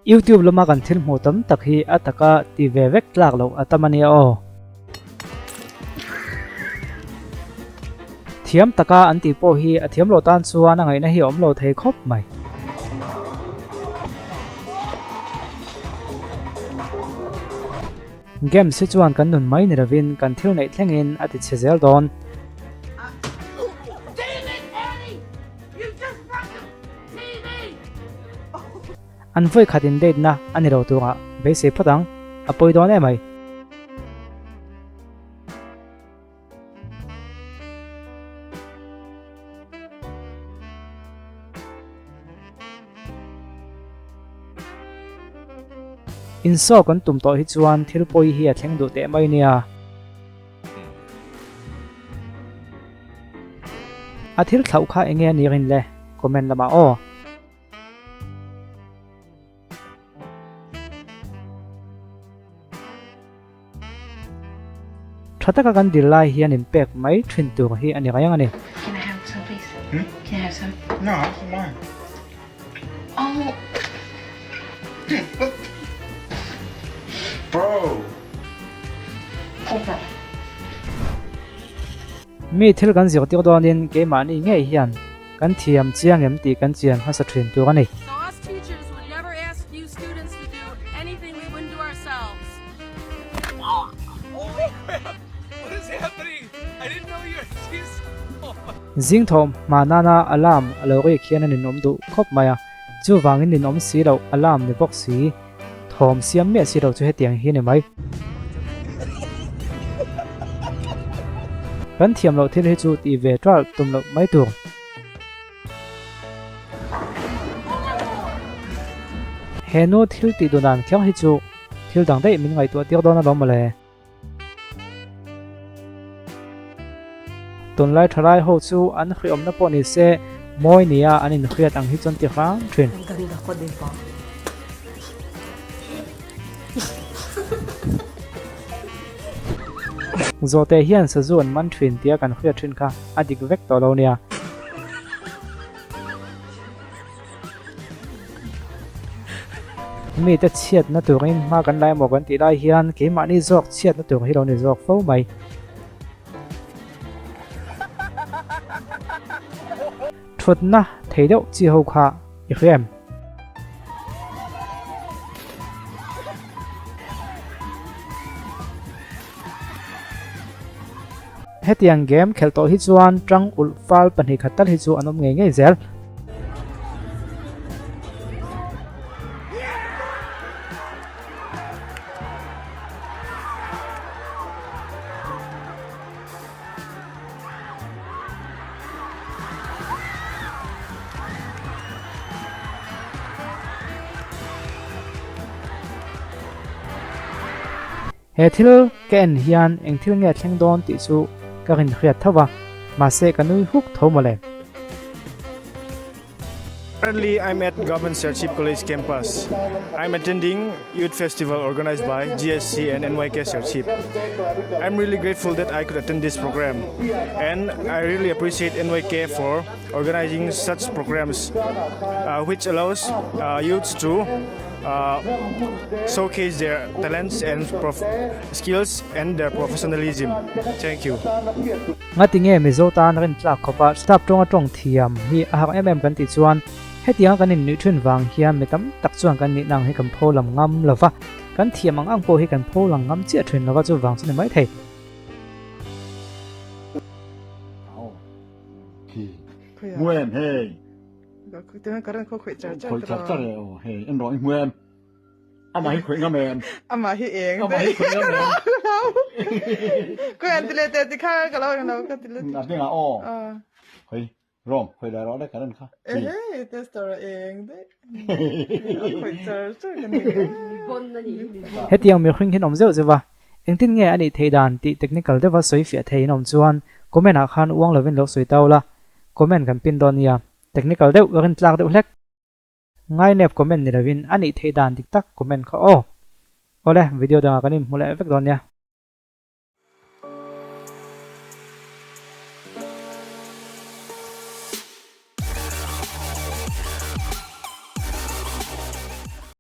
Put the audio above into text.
YouTube lama kan thil hmu tam tak hi ataka ti ve vek tlak lo atamani o thiam taka an ti po hi athiam lo tan chuan angai na hi om lo thei khop mai game si chuan kan nun mai ni ravin kan thil nei thlengin ati chezel don an voi khatin date na ani ro tu nga be se phatang apoi don e mai in so kan tum to hi chuan thil poi hi a thleng du te mai nia a thil thlau kha enge ni rin le comment lama o thataka kan dilai hian impact mai thin tu hi ani ga yang ani Can I have some, please? Can I have some? No, come on. Oh, Bro. over. mi thil kan zir tir donin ke mani nge hian kan thiam chiang em ti kan chian ha sa thin tu ani So us teachers would never ask you students to do anything we wouldn't do ourselves. Holy crap! What is happening? I didn't know you were this. zing thom manana alarm alori khian anin om du khop maya chu wangin nin om si lo alarm ni box si thom siam me si lo chu he tiang hi ni mai kan thiam lo thil hi chu ti ve tral tum lo mai tu he no thil ti donan khyang hi chu thil dang dei min ngai tu tir don lo male tun lai tharai ho chu an khri om na po ni se moi nia anin khriat ang hi chon ti khang thin Ang ganda ko din po. zote hian sa zuan man thin tia kan khriat thin kha adik vek to lo nia mi ta chiat na turin ma kan lai mo kan ti lai hian ke ma ni zok chiat na tur hi lo ni zok fo mai thut na thei deuh chi ho kha i khrem hetiang game khel to hi chuan tang ul fal pani khatal hi chu anom nge nge zel he thil ken hian eng thil nge thleng don ti chu ka rin khriat thawa ma se kanui huk thomale Currently, I'm at Government Sirchip College campus. I'm attending Youth Festival organized by GSC and NYK Sirchip. I'm really grateful that I could attend this program, and I really appreciate NYK for organizing such programs, which allows youths to showcase their talents and skills and their professionalism. Thank you. ngatinge mizotan rin tlak khopa stap tonga tong thiam hi ahak kan ti chuan hetiang kanin ni thun wang hiam metam tak chuan kan ni nang hi kan pholam ngam lova kan thiam ang po hi kan pholang ngam che thun lova chu wang chu mai thei Nguyên, hey. Tiếng cái ko khỏe chả Khởi chặt chặt rồi, hey, em nói Nguyên. Ama hi khởi ngam em. Ama hi eng. Ama hi khởi ngam em. Ko anh tile te ti kha ka lo no ka tile. Nạp tiếng à o. À. Hey, rom, khởi đại đó đấy cả nên khác. Eh, te story eng de. Khỏe chả chả cái này. hetiang mi khring hin om zeu zewa engtin nge ani theidan ti technical dewa soi fia thein om chuan comment a khan uang lovin lo soi tawla comment kan pin donia technical deuh rin tlak deuh hlek ngai nep comment ni ravin ani theidan dik tak comment kha o ole video danga kanim mula efek donia